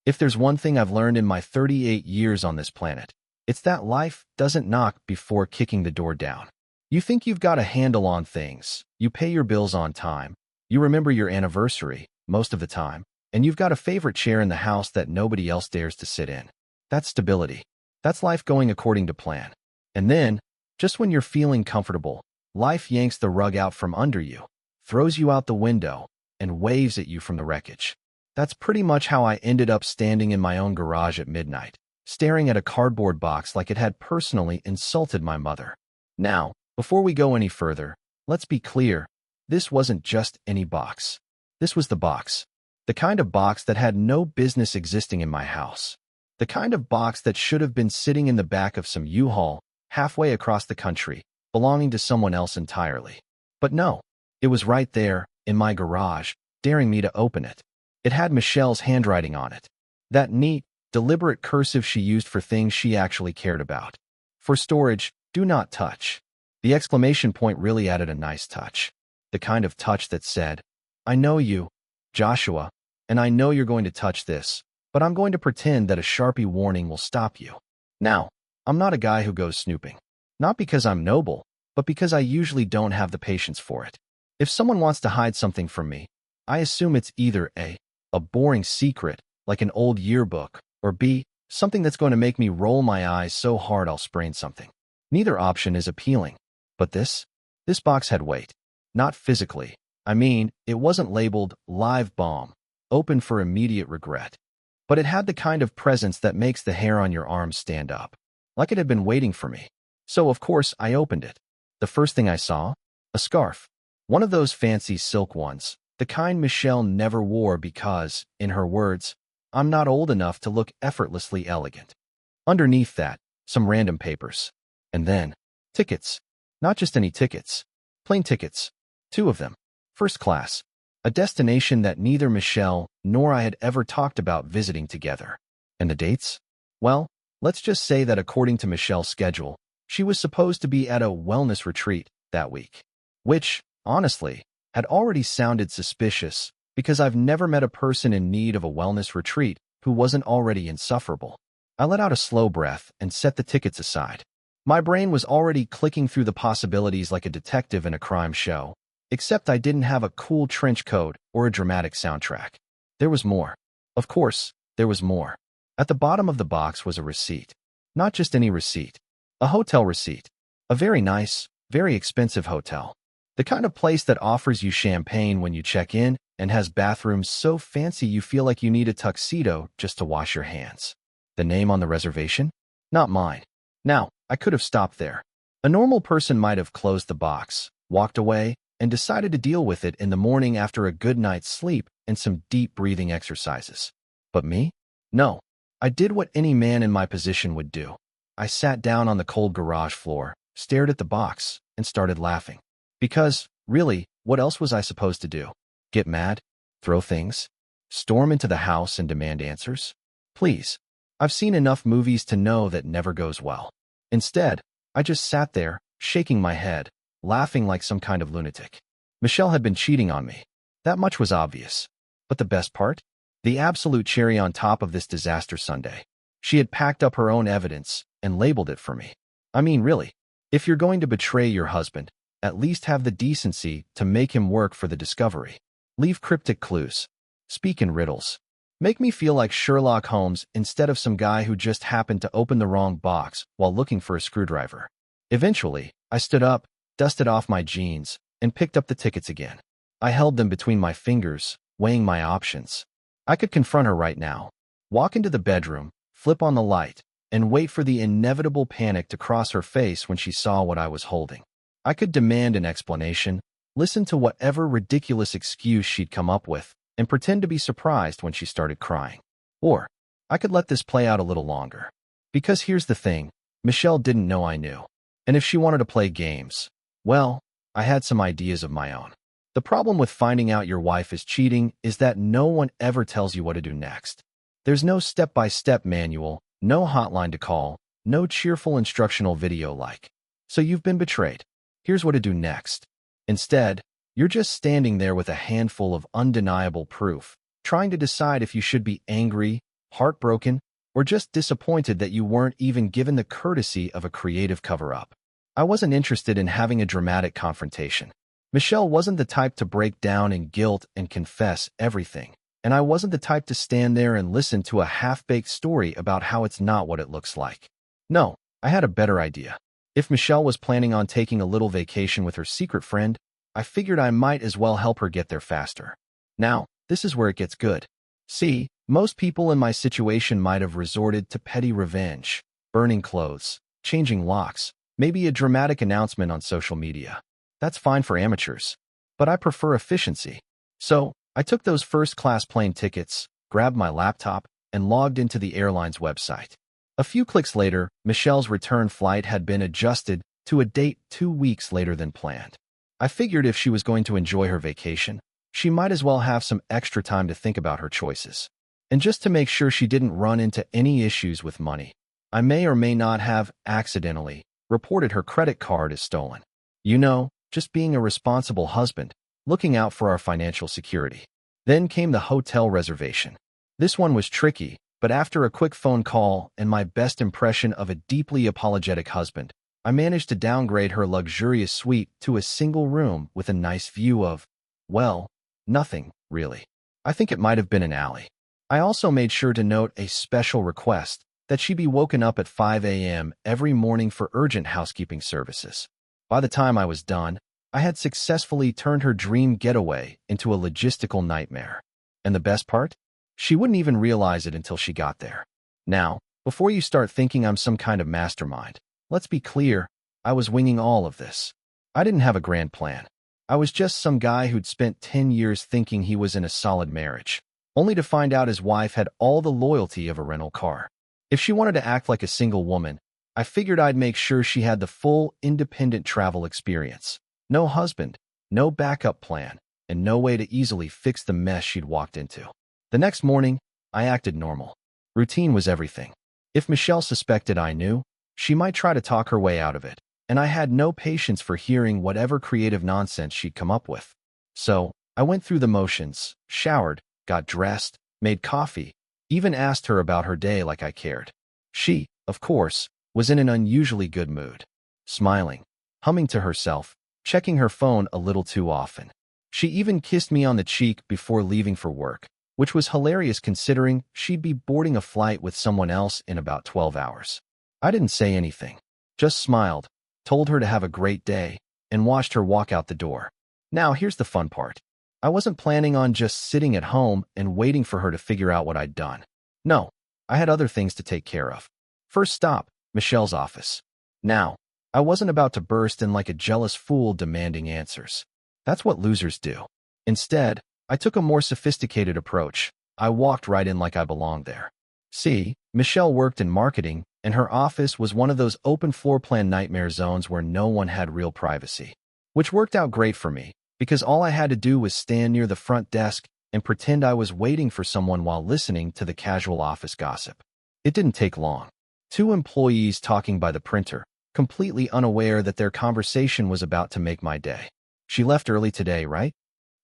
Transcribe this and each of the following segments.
If there's one thing I've learned in my 38 years on this planet, it's that life doesn't knock before kicking the door down. You think you've got a handle on things, you pay your bills on time, you remember your anniversary, most of the time, and you've got a favorite chair in the house that nobody else dares to sit in. That's stability. That's life going according to plan. And then, just when you're feeling comfortable, life yanks the rug out from under you, throws you out the window, and waves at you from the wreckage. That's pretty much how I ended up standing in my own garage at midnight, staring at a cardboard box like it had personally insulted my mother. Now, before we go any further, let's be clear. This wasn't just any box. This was the box. The kind of box that had no business existing in my house. The kind of box that should have been sitting in the back of some U-Haul halfway across the country, belonging to someone else entirely. But no, it was right there, in my garage, daring me to open it. It had Michelle's handwriting on it. That neat, deliberate cursive she used for things she actually cared about. For storage, do not touch. The exclamation point really added a nice touch. The kind of touch that said, I know you, Joshua, and I know you're going to touch this, but I'm going to pretend that a Sharpie warning will stop you. Now, I'm not a guy who goes snooping. Not because I'm noble, but because I usually don't have the patience for it. If someone wants to hide something from me, I assume it's either A, a boring secret, like an old yearbook, or B, something that's going to make me roll my eyes so hard I'll sprain something. Neither option is appealing. But this box had weight. Not physically. I mean, it wasn't labeled live bomb, open for immediate regret. But it had the kind of presence that makes the hair on your arms stand up, like it had been waiting for me. So, of course, I opened it. The first thing I saw? A scarf. One of those fancy silk ones, the kind Michelle never wore because, in her words, I'm not old enough to look effortlessly elegant. Underneath that, some random papers. And then, tickets. Not just any tickets. Plane tickets. 2 of them. First class. A destination that neither Michelle nor I had ever talked about visiting together. And the dates? Well, let's just say that according to Michelle's schedule, she was supposed to be at a wellness retreat that week. Which, honestly, had already sounded suspicious because I've never met a person in need of a wellness retreat who wasn't already insufferable. I let out a slow breath and set the tickets aside. My brain was already clicking through the possibilities like a detective in a crime show, except I didn't have a cool trench coat or a dramatic soundtrack. There was more. Of course, there was more. At the bottom of the box was a receipt. Not just any receipt. A hotel receipt. A very nice, very expensive hotel. The kind of place that offers you champagne when you check in and has bathrooms so fancy you feel like you need a tuxedo just to wash your hands. The name on the reservation? Not mine. Now, I could have stopped there. A normal person might have closed the box, walked away, and decided to deal with it in the morning after a good night's sleep and some deep breathing exercises. But me? No. I did what any man in my position would do. I sat down on the cold garage floor, stared at the box, and started laughing. Because, really, what else was I supposed to do? Get mad? Throw things? Storm into the house and demand answers? Please. I've seen enough movies to know that never goes well. Instead, I just sat there, shaking my head, laughing like some kind of lunatic. Michelle had been cheating on me. That much was obvious. But the best part? The absolute cherry on top of this disaster Sunday. She had packed up her own evidence and labeled it for me. I mean, really, if you're going to betray your husband, at least have the decency to make him work for the discovery. Leave cryptic clues. Speak in riddles. Make me feel like Sherlock Holmes instead of some guy who just happened to open the wrong box while looking for a screwdriver. Eventually, I stood up, dusted off my jeans, and picked up the tickets again. I held them between my fingers, weighing my options. I could confront her right now, walk into the bedroom, flip on the light, and wait for the inevitable panic to cross her face when she saw what I was holding. I could demand an explanation, listen to whatever ridiculous excuse she'd come up with, and pretend to be surprised when she started crying. Or, I could let this play out a little longer. Because here's the thing, Michelle didn't know I knew. And if she wanted to play games, well, I had some ideas of my own. The problem with finding out your wife is cheating is that no one ever tells you what to do next. There's no step-by-step manual, no hotline to call, no cheerful instructional video like. So you've been betrayed. Here's what to do next. Instead, you're just standing there with a handful of undeniable proof, trying to decide if you should be angry, heartbroken, or just disappointed that you weren't even given the courtesy of a creative cover-up. I wasn't interested in having a dramatic confrontation. Michelle wasn't the type to break down in guilt and confess everything, and I wasn't the type to stand there and listen to a half-baked story about how it's not what it looks like. No, I had a better idea. If Michelle was planning on taking a little vacation with her secret friend, I figured I might as well help her get there faster. Now, this is where it gets good. See, most people in my situation might have resorted to petty revenge, burning clothes, changing locks, maybe a dramatic announcement on social media. That's fine for amateurs. But I prefer efficiency. So, I took those first-class plane tickets, grabbed my laptop, and logged into the airline's website. A few clicks later, Michelle's return flight had been adjusted to a date 2 weeks later than planned. I figured if she was going to enjoy her vacation, she might as well have some extra time to think about her choices. And just to make sure she didn't run into any issues with money, I may or may not have accidentally reported her credit card as stolen. You know, just being a responsible husband, looking out for our financial security. Then came the hotel reservation. This one was tricky, but after a quick phone call and my best impression of a deeply apologetic husband, I managed to downgrade her luxurious suite to a single room with a nice view of, well, nothing, really. I think it might have been an alley. I also made sure to note a special request that she be woken up at 5 a.m. every morning for urgent housekeeping services. By the time I was done, I had successfully turned her dream getaway into a logistical nightmare. And the best part? She wouldn't even realize it until she got there. Now, before you start thinking I'm some kind of mastermind, let's be clear, I was winging all of this. I didn't have a grand plan. I was just some guy who'd spent 10 years thinking he was in a solid marriage, only to find out his wife had all the loyalty of a rental car. If she wanted to act like a single woman, I figured I'd make sure she had the full independent travel experience. No husband, no backup plan, and no way to easily fix the mess she'd walked into. The next morning, I acted normal. Routine was everything. If Michelle suspected I knew, she might try to talk her way out of it, and I had no patience for hearing whatever creative nonsense she'd come up with. So, I went through the motions, showered, got dressed, made coffee, even asked her about her day like I cared. She, of course, was in an unusually good mood. Smiling, humming to herself, checking her phone a little too often. She even kissed me on the cheek before leaving for work, which was hilarious considering she'd be boarding a flight with someone else in about 12 hours. I didn't say anything, just smiled, told her to have a great day, and watched her walk out the door. Now here's the fun part. I wasn't planning on just sitting at home and waiting for her to figure out what I'd done. No, I had other things to take care of. First stop, Michelle's office. Now, I wasn't about to burst in like a jealous fool demanding answers. That's what losers do. Instead, I took a more sophisticated approach. I walked right in like I belonged there. See, Michelle worked in marketing, and her office was one of those open floor plan nightmare zones where no one had real privacy. Which worked out great for me, because all I had to do was stand near the front desk and pretend I was waiting for someone while listening to the casual office gossip. It didn't take long. 2 employees talking by the printer, completely unaware that their conversation was about to make my day. She left early today, right?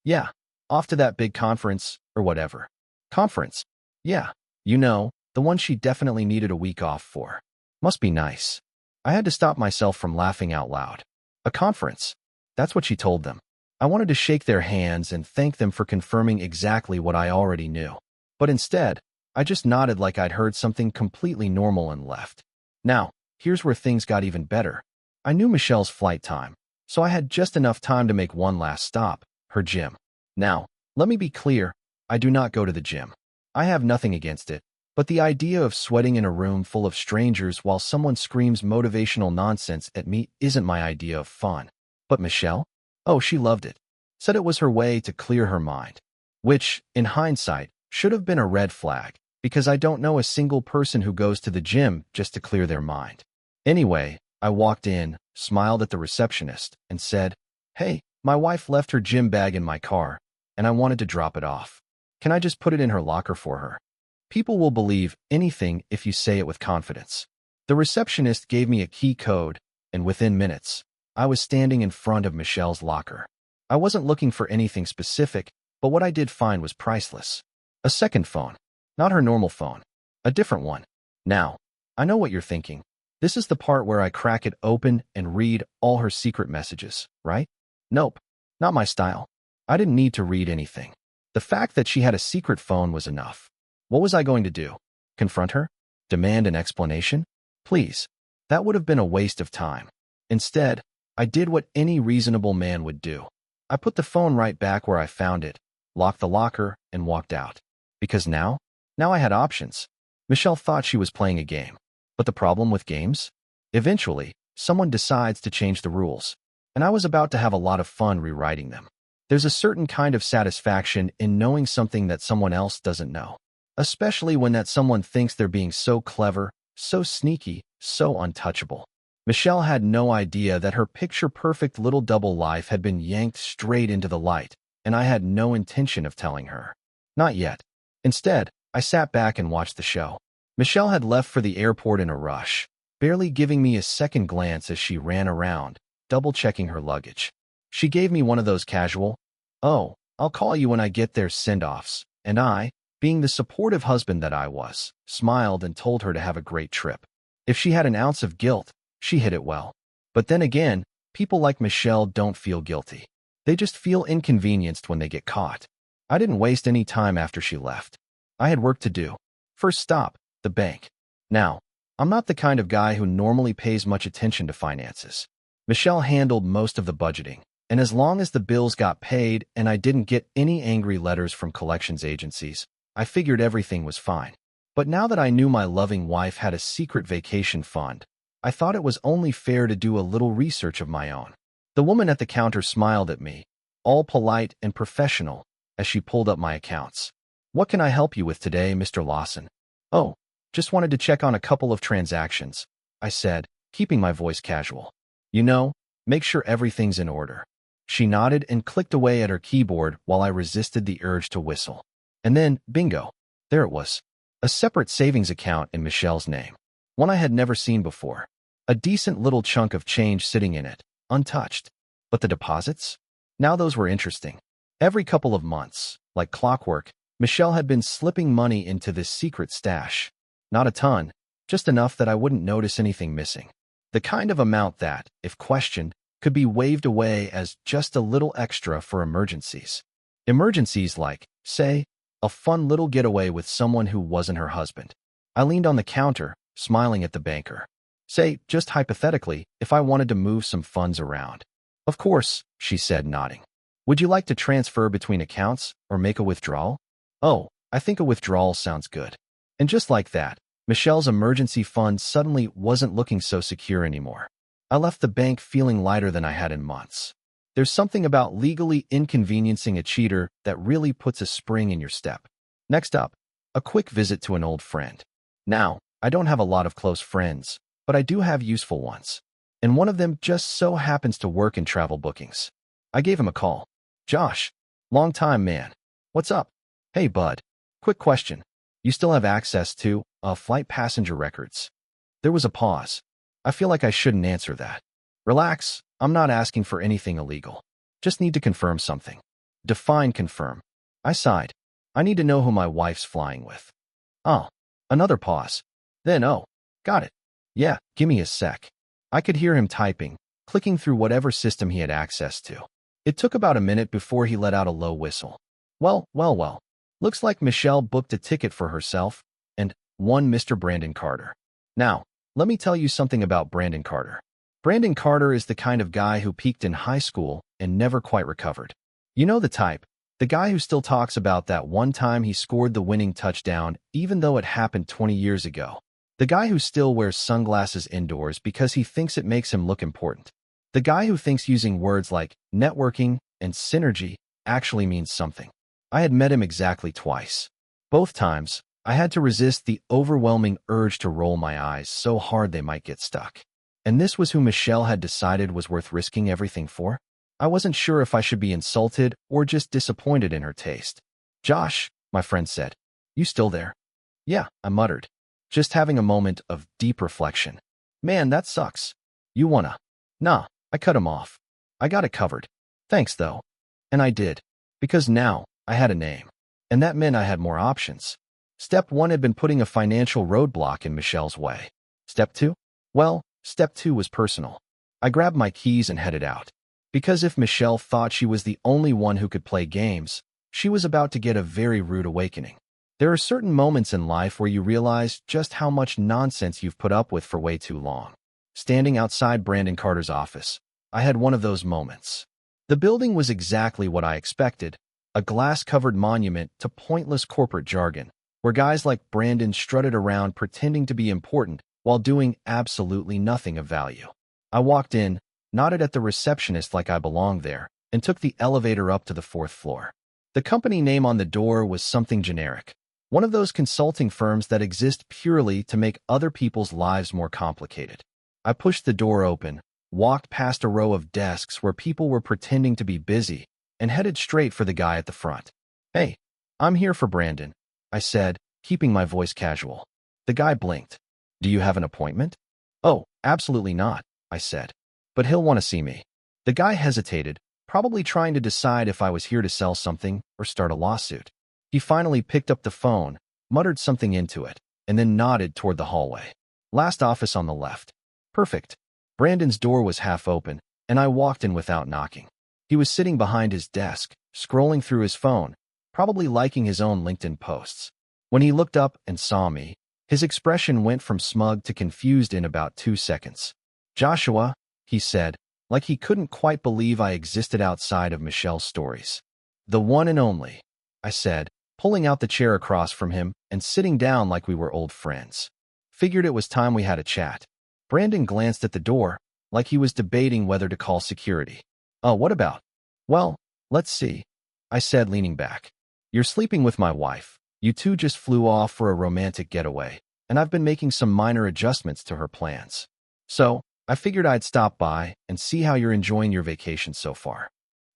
Yeah. Off to that big conference, or whatever. Conference? Yeah. You know, the one she definitely needed a week off for. Must be nice. I had to stop myself from laughing out loud. A conference? That's what she told them. I wanted to shake their hands and thank them for confirming exactly what I already knew. But instead, I just nodded like I'd heard something completely normal and left. Now, here's where things got even better. I knew Michelle's flight time, so I had just enough time to make one last stop, her gym. Now, let me be clear, I do not go to the gym. I have nothing against it, but the idea of sweating in a room full of strangers while someone screams motivational nonsense at me isn't my idea of fun. But Michelle? Oh, she loved it. Said it was her way to clear her mind. Which, in hindsight, should have been a red flag, because I don't know a single person who goes to the gym just to clear their mind. Anyway, I walked in, smiled at the receptionist, and said, "Hey, my wife left her gym bag in my car, and I wanted to drop it off. Can I just put it in her locker for her?" People will believe anything if you say it with confidence. The receptionist gave me a key code, and within minutes, I was standing in front of Michelle's locker. I wasn't looking for anything specific, but what I did find was priceless. A second phone. Not her normal phone. A different one. Now, I know what you're thinking. This is the part where I crack it open and read all her secret messages, right? Nope, not my style. I didn't need to read anything. The fact that she had a secret phone was enough. What was I going to do? Confront her? Demand an explanation? Please, that would have been a waste of time. Instead, I did what any reasonable man would do. I put the phone right back where I found it, locked the locker, and walked out. Because now I had options. Michelle thought she was playing a game. But the problem with games? Eventually, someone decides to change the rules, and I was about to have a lot of fun rewriting them. There's a certain kind of satisfaction in knowing something that someone else doesn't know, especially when that someone thinks they're being so clever, so sneaky, so untouchable. Michelle had no idea that her picture-perfect little double life had been yanked straight into the light, and I had no intention of telling her. Not yet. Instead, I sat back and watched the show. Michelle had left for the airport in a rush, barely giving me a second glance as she ran around, double-checking her luggage. She gave me one of those casual, "Oh, I'll call you when I get there" send-offs, and I, being the supportive husband that I was, smiled and told her to have a great trip. If she had an ounce of guilt, she hid it well. But then again, people like Michelle don't feel guilty. They just feel inconvenienced when they get caught. I didn't waste any time after she left. I had work to do. First stop, the bank. Now, I'm not the kind of guy who normally pays much attention to finances. Michelle handled most of the budgeting, and as long as the bills got paid and I didn't get any angry letters from collections agencies, I figured everything was fine. But now that I knew my loving wife had a secret vacation fund, I thought it was only fair to do a little research of my own. The woman at the counter smiled at me, all polite and professional, as she pulled up my accounts. "What can I help you with today, Mr. Lawson?" "Oh, just wanted to check on a couple of transactions," I said, keeping my voice casual. "You know, make sure everything's in order." She nodded and clicked away at her keyboard while I resisted the urge to whistle. And then, bingo, there it was. A separate savings account in Michelle's name. One I had never seen before. A decent little chunk of change sitting in it, untouched. But the deposits? Now those were interesting. Every couple of months, like clockwork, Michelle had been slipping money into this secret stash. Not a ton, just enough that I wouldn't notice anything missing. The kind of amount that, if questioned, could be waved away as just a little extra for emergencies. Emergencies like, say, a fun little getaway with someone who wasn't her husband. I leaned on the counter, smiling at the banker. Say, just hypothetically, if I wanted to move some funds around. "Of course," she said, nodding. "Would you like to transfer between accounts or make a withdrawal?" "Oh, I think a withdrawal sounds good." And just like that, Michelle's emergency fund suddenly wasn't looking so secure anymore. I left the bank feeling lighter than I had in months. There's something about legally inconveniencing a cheater that really puts a spring in your step. Next up, a quick visit to an old friend. Now, I don't have a lot of close friends, but I do have useful ones. And one of them just so happens to work in travel bookings. I gave him a call. "Josh, long time, man. What's up?" "Hey, bud. Quick question. You still have access to flight passenger records?" There was a pause. I feel like I shouldn't answer that. "Relax, I'm not asking for anything illegal. Just need to confirm something." "Define confirm." I sighed. "I need to know who my wife's flying with." "Oh." Another pause. Then, "Oh, got it. Yeah, give me a sec." I could hear him typing, clicking through whatever system he had access to. It took about a minute before he let out a low whistle. Well. Looks like Michelle booked a ticket for herself and one Mr. Brandon Carter. Now, let me tell you something about Brandon Carter. Brandon Carter is the kind of guy who peaked in high school and never quite recovered. You know the type, the guy who still talks about that one time he scored the winning touchdown even though it happened 20 years ago. The guy who still wears sunglasses indoors because he thinks it makes him look important. The guy who thinks using words like networking and synergy actually means something. I had met him exactly twice. Both times, I had to resist the overwhelming urge to roll my eyes so hard they might get stuck. And this was who Michelle had decided was worth risking everything for? I wasn't sure if I should be insulted or just disappointed in her taste. "Josh," my friend said, "you still there?" "Yeah," I muttered, just having a moment of deep reflection. "Man, that sucks. You wanna?" "Nah," I cut him off. "I got it covered. Thanks, though." And I did, because now I had a name, and that meant I had more options. Step 1 had been putting a financial roadblock in Michelle's way. Step 2? Well, step 2 was personal. I grabbed my keys and headed out. Because if Michelle thought she was the only one who could play games, she was about to get a very rude awakening. There are certain moments in life where you realize just how much nonsense you've put up with for way too long. Standing outside Brandon Carter's office, I had one of those moments. The building was exactly what I expected, a glass-covered monument to pointless corporate jargon, where guys like Brandon strutted around pretending to be important while doing absolutely nothing of value. I walked in, nodded at the receptionist like I belonged there, and took the elevator up to the 4th floor. The company name on the door was something generic, one of those consulting firms that exist purely to make other people's lives more complicated. I pushed the door open, walked past a row of desks where people were pretending to be busy, and headed straight for the guy at the front. "Hey, I'm here for Brandon," I said, keeping my voice casual. The guy blinked. "Do you have an appointment?" "Oh, absolutely not," I said. "But he'll want to see me." The guy hesitated, probably trying to decide if I was here to sell something or start a lawsuit. He finally picked up the phone, muttered something into it, and then nodded toward the hallway. "Last office on the left." "Perfect." Brandon's door was half open, and I walked in without knocking. He was sitting behind his desk, scrolling through his phone, probably liking his own LinkedIn posts. When he looked up and saw me, his expression went from smug to confused in about 2 seconds. "Joshua," he said, like he couldn't quite believe I existed outside of Michelle's stories. "The one and only," I said, pulling out the chair across from him and sitting down like we were old friends. Figured it was time we had a chat. Brandon glanced at the door, like he was debating whether to call security. "Oh, what about?" "Well, let's see," I said, leaning back. "You're sleeping with my wife. You two just flew off for a romantic getaway, and I've been making some minor adjustments to her plans. So, I figured I'd stop by and see how you're enjoying your vacation so far."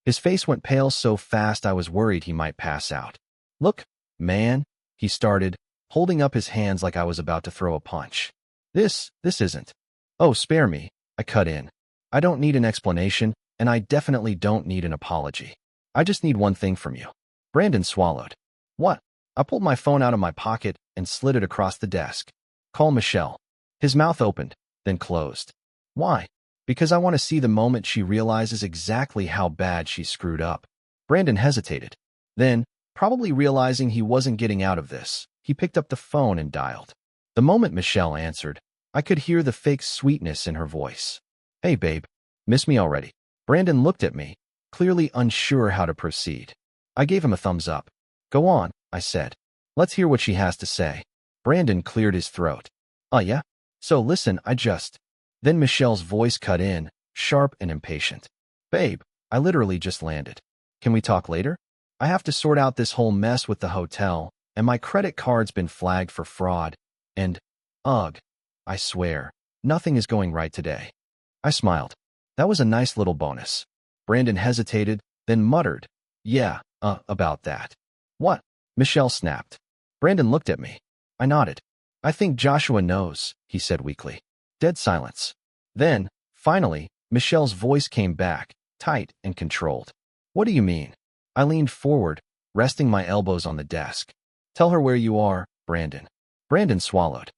His face went pale so fast I was worried he might pass out. "Look, man," he started, holding up his hands like I was about to throw a punch. This isn't." "Oh, spare me," I cut in. "I don't need an explanation, and I definitely don't need an apology. I just need one thing from you." Brandon swallowed. "What?" I pulled my phone out of my pocket and slid it across the desk. "Call Michelle." His mouth opened, then closed. "Why?" "Because I want to see the moment she realizes exactly how bad she screwed up." Brandon hesitated. Then, probably realizing he wasn't getting out of this, he picked up the phone and dialed. The moment Michelle answered, I could hear the fake sweetness in her voice. "Hey, babe. Miss me already?" Brandon looked at me, clearly unsure how to proceed. I gave him a thumbs up. "Go on," I said. "Let's hear what she has to say." Brandon cleared his throat. "Oh, yeah? So listen, Then Michelle's voice cut in, sharp and impatient. "Babe, I literally just landed. Can we talk later? I have to sort out this whole mess with the hotel, and my credit card's been flagged for fraud, and, ugh, I swear, nothing is going right today." I smiled. That was a nice little bonus. Brandon hesitated, then muttered, "Yeah, about that." "What?" Michelle snapped. Brandon looked at me. I nodded. "I think Joshua knows," he said weakly. Dead silence. Then, finally, Michelle's voice came back, tight and controlled. "What do you mean?" I leaned forward, resting my elbows on the desk. "Tell her where you are, Brandon." Brandon swallowed.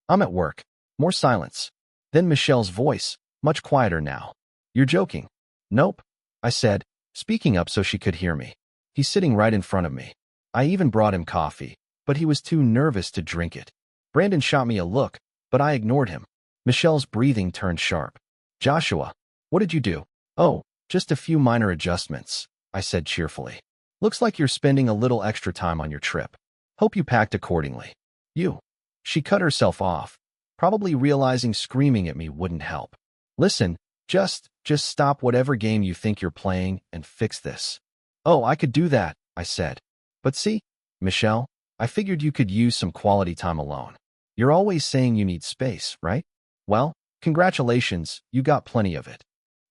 I'm at work." More silence. Then Michelle's voice, much quieter now. "You're joking." "Nope," I said, speaking up so she could hear me. "He's sitting right in front of me. I even brought him coffee, but he was too nervous to drink it." Brandon shot me a look, but I ignored him. Michelle's breathing turned sharp. "Joshua, what did you do?" "Oh, just a few minor adjustments," I said cheerfully. "Looks like you're spending a little extra time on your trip. Hope you packed accordingly." "You." She cut herself off, probably realizing screaming at me wouldn't help. "Listen, just stop whatever game you think you're playing and fix this." "Oh, I could do that," I said. "But see, Michelle, I figured you could use some quality time alone. You're always saying you need space, right? Well, congratulations, you got plenty of it."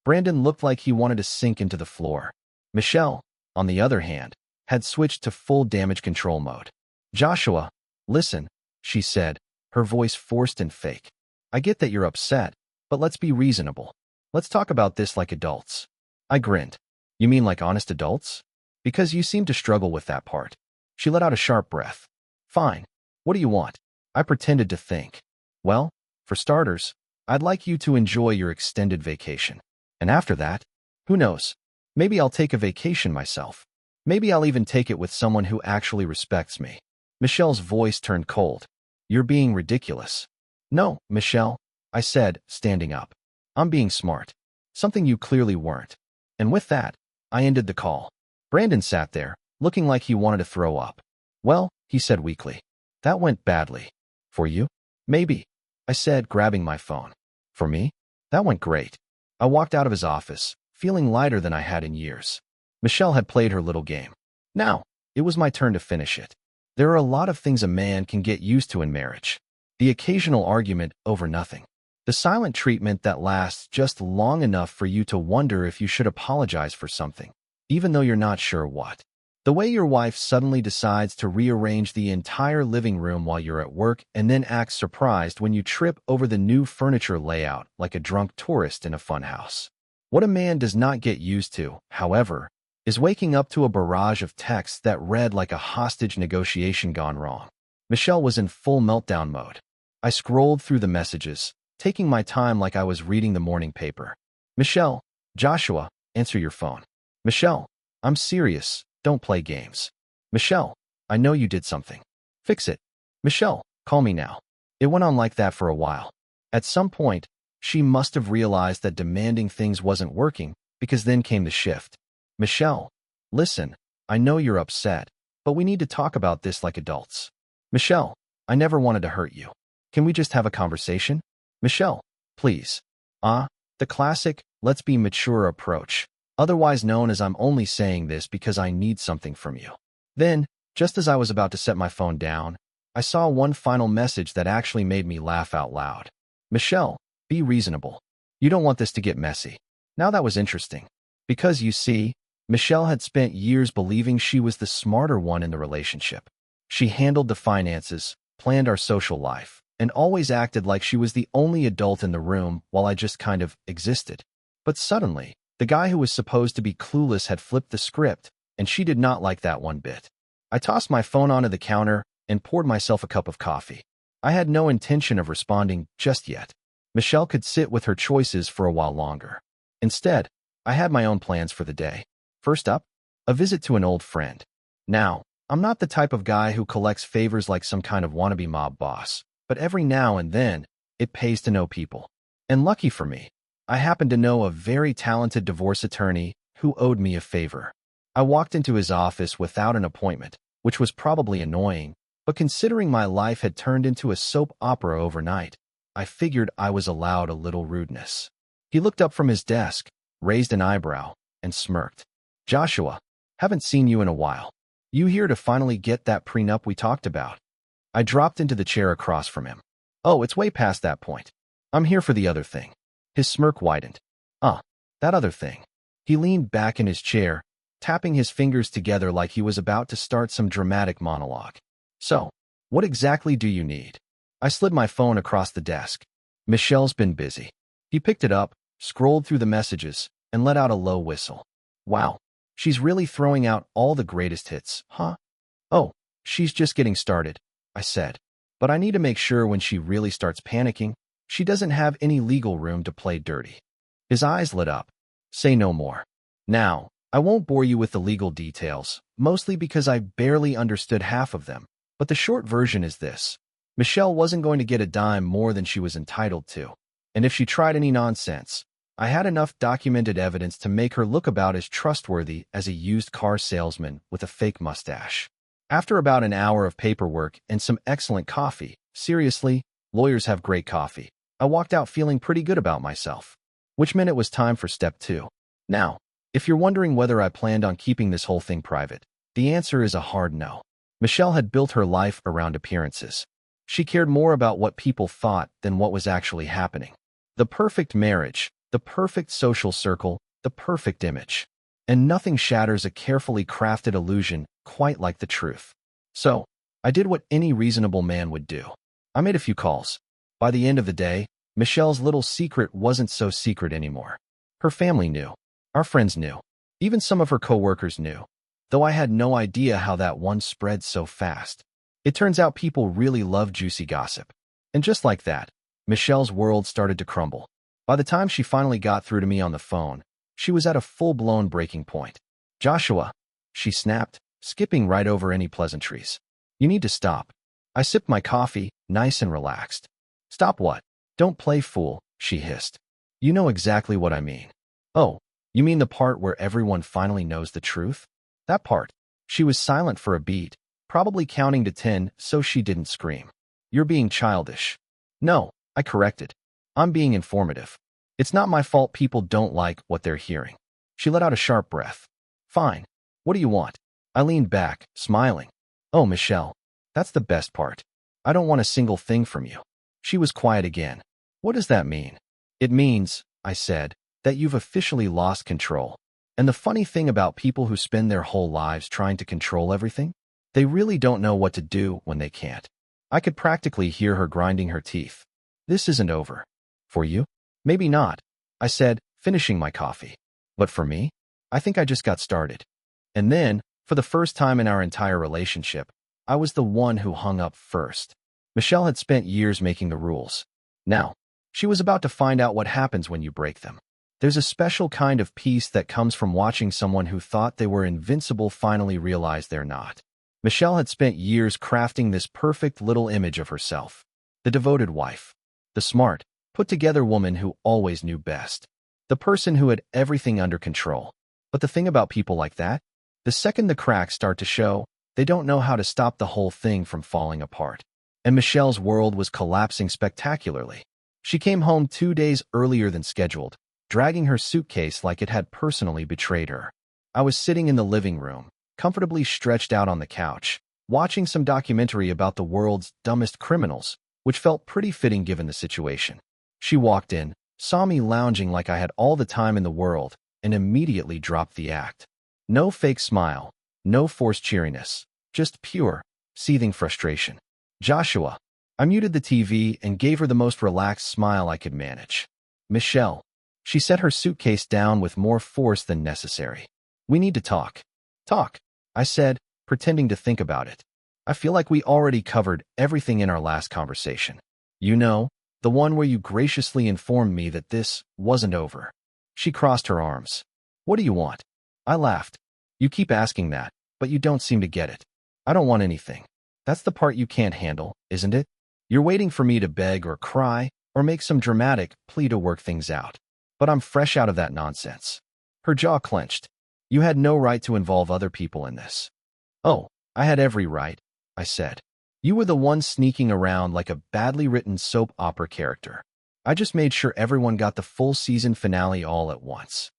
Brandon looked like he wanted to sink into the floor. Michelle, on the other hand, had switched to full damage control mode. "Joshua, listen," she said, her voice forced and fake. "I get that you're upset, but let's be reasonable. Let's talk about this like adults." I grinned. "You mean like honest adults? Because you seem to struggle with that part." She let out a sharp breath. Fine. What do you want? I pretended to think. Well, for starters, I'd like you to enjoy your extended vacation. And after that, who knows? Maybe I'll take a vacation myself. Maybe I'll even take it with someone who actually respects me. Michelle's voice turned cold. You're being ridiculous. No, Michelle, I said, standing up. I'm being smart. Something you clearly weren't. And with that, I ended the call. Brandon sat there, looking like he wanted to throw up. Well, he said weakly. That went badly. For you? Maybe, I said, grabbing my phone. For me? That went great. I walked out of his office, feeling lighter than I had in years. Michelle had played her little game. Now, it was my turn to finish it. There are a lot of things a man can get used to in marriage. The occasional argument over nothing. The silent treatment that lasts just long enough for you to wonder if you should apologize for something, even though you're not sure what. The way your wife suddenly decides to rearrange the entire living room while you're at work and then acts surprised when you trip over the new furniture layout like a drunk tourist in a funhouse. What a man does not get used to, however, is waking up to a barrage of texts that read like a hostage negotiation gone wrong. Michelle was in full meltdown mode. I scrolled through the messages, taking my time like I was reading the morning paper. Michelle, Joshua, answer your phone. Michelle, I'm serious. Don't play games. Michelle, I know you did something. Fix it. Michelle, call me now. It went on like that for a while. At some point, she must have realized that demanding things wasn't working, because then came the shift. Michelle, listen, I know you're upset, but we need to talk about this like adults. Michelle, I never wanted to hurt you. Can we just have a conversation? Michelle, please. The classic, let's be mature approach, otherwise known as I'm only saying this because I need something from you. Then, just as I was about to set my phone down, I saw one final message that actually made me laugh out loud. Michelle, be reasonable. You don't want this to get messy. Now that was interesting. Because you see, Michelle had spent years believing she was the smarter one in the relationship. She handled the finances, planned our social life, and always acted like she was the only adult in the room while I just kind of existed. But suddenly, the guy who was supposed to be clueless had flipped the script, and she did not like that one bit. I tossed my phone onto the counter and poured myself a cup of coffee. I had no intention of responding just yet. Michelle could sit with her choices for a while longer. Instead, I had my own plans for the day. First up, a visit to an old friend. Now, I'm not the type of guy who collects favors like some kind of wannabe mob boss, but every now and then, it pays to know people. And lucky for me, I happen to know a very talented divorce attorney who owed me a favor. I walked into his office without an appointment, which was probably annoying, but considering my life had turned into a soap opera overnight, I figured I was allowed a little rudeness. He looked up from his desk, raised an eyebrow, and smirked. Joshua, haven't seen you in a while. You here to finally get that prenup we talked about? I dropped into the chair across from him. Oh, it's way past that point. I'm here for the other thing. His smirk widened. That other thing. He leaned back in his chair, tapping his fingers together like he was about to start some dramatic monologue. So, what exactly do you need? I slid my phone across the desk. Michelle's been busy. He picked it up, scrolled through the messages, and let out a low whistle. Wow, she's really throwing out all the greatest hits, huh? Oh, she's just getting started, I said. But I need to make sure when she really starts panicking, she doesn't have any legal room to play dirty. His eyes lit up. Say no more. Now, I won't bore you with the legal details, mostly because I barely understood half of them, but the short version is this. Michelle wasn't going to get a dime more than she was entitled to, and if she tried any nonsense, I had enough documented evidence to make her look about as trustworthy as a used car salesman with a fake mustache. After about an hour of paperwork and some excellent coffee, seriously, lawyers have great coffee, I walked out feeling pretty good about myself, which meant it was time for step 2. Now, if you're wondering whether I planned on keeping this whole thing private, the answer is a hard no. Michelle had built her life around appearances. She cared more about what people thought than what was actually happening. The perfect marriage, the perfect social circle, the perfect image. And nothing shatters a carefully crafted illusion quite like the truth. So, I did what any reasonable man would do. I made a few calls. By the end of the day, Michelle's little secret wasn't so secret anymore. Her family knew. Our friends knew. Even some of her coworkers knew. Though I had no idea how that one spread so fast. It turns out people really love juicy gossip. And just like that, Michelle's world started to crumble. By the time she finally got through to me on the phone, she was at a full-blown breaking point. "Joshua," she snapped, skipping right over any pleasantries. "You need to stop." I sipped my coffee, nice and relaxed. "Stop what?" "Don't play fool," she hissed. "You know exactly what I mean." "Oh, you mean the part where everyone finally knows the truth?" "That part." She was silent for a beat, probably counting to 10 so she didn't scream. "You're being childish." "No," I corrected. "I'm being informative. It's not my fault people don't like what they're hearing." She let out a sharp breath. "Fine. What do you want?" I leaned back, smiling. "Oh, Michelle, that's the best part. I don't want a single thing from you." She was quiet again. "What does that mean?" "It means," I said, "that you've officially lost control. And the funny thing about people who spend their whole lives trying to control everything, they really don't know what to do when they can't." I could practically hear her grinding her teeth. "This isn't over. For you? Maybe not," I said, finishing my coffee. "But for me? I think I just got started." And then, for the first time in our entire relationship, I was the one who hung up first. Michelle had spent years making the rules. Now, she was about to find out what happens when you break them. There's a special kind of peace that comes from watching someone who thought they were invincible finally realize they're not. Michelle had spent years crafting this perfect little image of herself. The devoted wife. The smart, put-together woman who always knew best. The person who had everything under control. But the thing about people like that? The second the cracks start to show, they don't know how to stop the whole thing from falling apart. And Michelle's world was collapsing spectacularly. She came home 2 days earlier than scheduled, dragging her suitcase like it had personally betrayed her. I was sitting in the living room, comfortably stretched out on the couch, watching some documentary about the world's dumbest criminals, which felt pretty fitting given the situation. She walked in, saw me lounging like I had all the time in the world, and immediately dropped the act. No fake smile, no forced cheeriness, just pure, seething frustration. "Joshua." I muted the TV and gave her the most relaxed smile I could manage. "Michelle." She set her suitcase down with more force than necessary. "We need to talk." "Talk," I said, pretending to think about it. "I feel like we already covered everything in our last conversation. You know, the one where you graciously informed me that this wasn't over." She crossed her arms. "What do you want?" I laughed. "You keep asking that, but you don't seem to get it. I don't want anything. That's the part you can't handle, isn't it? You're waiting for me to beg or cry or make some dramatic plea to work things out. But I'm fresh out of that nonsense." Her jaw clenched. "You had no right to involve other people in this." "Oh, I had every right," I said. "You were the one sneaking around like a badly written soap opera character. I just made sure everyone got the full season finale all at once."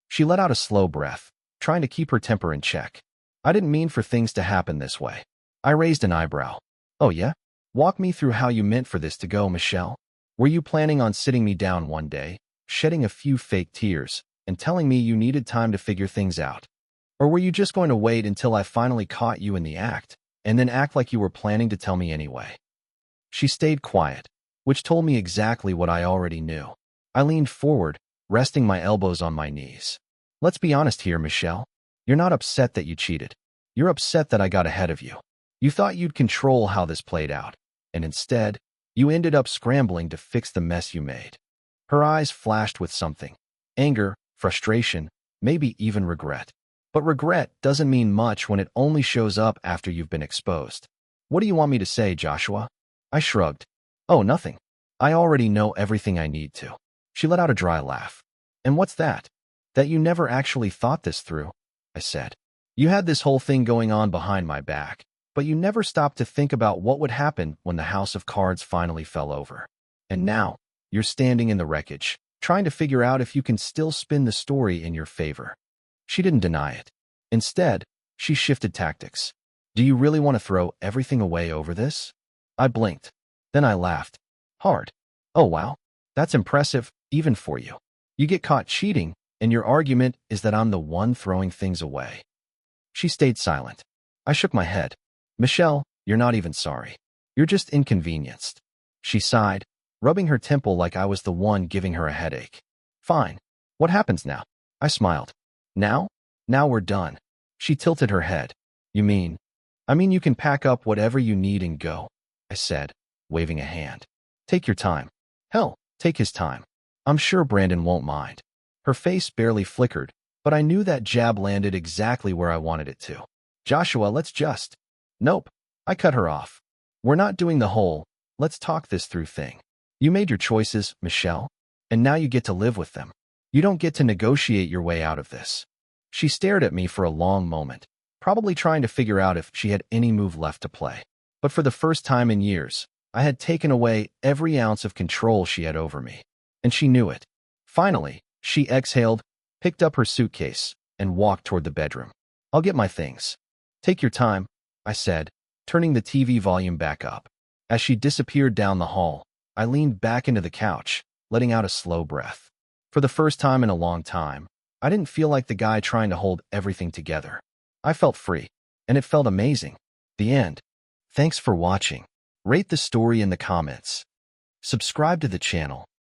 She let out a slow breath, trying to keep her temper in check. "I didn't mean for things to happen this way." I raised an eyebrow. "Oh yeah? Walk me through how you meant for this to go, Michelle. Were you planning on sitting me down one day, shedding a few fake tears, and telling me you needed time to figure things out? Or were you just going to wait until I finally caught you in the act, and then act like you were planning to tell me anyway?" She stayed quiet, which told me exactly what I already knew. I leaned forward, resting my elbows on my knees. "Let's be honest here, Michelle. You're not upset that you cheated. You're upset that I got ahead of you. You thought you'd control how this played out, and instead, you ended up scrambling to fix the mess you made." Her eyes flashed with something. Anger, frustration, maybe even regret. But regret doesn't mean much when it only shows up after you've been exposed. "What do you want me to say, Joshua?" I shrugged. "Oh, nothing. I already know everything I need to." She let out a dry laugh. "And what's that?" "That you never actually thought this through," I said. "You had this whole thing going on behind my back, but you never stopped to think about what would happen when the house of cards finally fell over. And now, you're standing in the wreckage, trying to figure out if you can still spin the story in your favor." She didn't deny it. Instead, she shifted tactics. "Do you really want to throw everything away over this?" I blinked. Then I laughed. Hard. "Oh wow, that's impressive, even for you. You get caught cheating, and your argument is that I'm the one throwing things away." She stayed silent. I shook my head. "Michelle, you're not even sorry. You're just inconvenienced." She sighed, rubbing her temple like I was the one giving her a headache. "Fine. What happens now?" I smiled. "Now? Now we're done." She tilted her head. "You mean?" I mean, you can pack up whatever you need and go, I said, waving a hand. Take your time. Hell, take his time. I'm sure Brandon won't mind. Her face barely flickered, but I knew that jab landed exactly where I wanted it to. Joshua, let's just... Nope. I cut her off. We're not doing the whole, let's talk this through thing. You made your choices, Michelle, and now you get to live with them. You don't get to negotiate your way out of this. She stared at me for a long moment, probably trying to figure out if she had any move left to play. But for the first time in years, I had taken away every ounce of control she had over me. And she knew it. Finally, she exhaled, picked up her suitcase, and walked toward the bedroom. I'll get my things. Take your time, I said, turning the TV volume back up. As she disappeared down the hall, I leaned back into the couch, letting out a slow breath. For the first time in a long time, I didn't feel like the guy trying to hold everything together. I felt free, and it felt amazing. The end. Thanks for watching. Rate the story in the comments. Subscribe to the channel,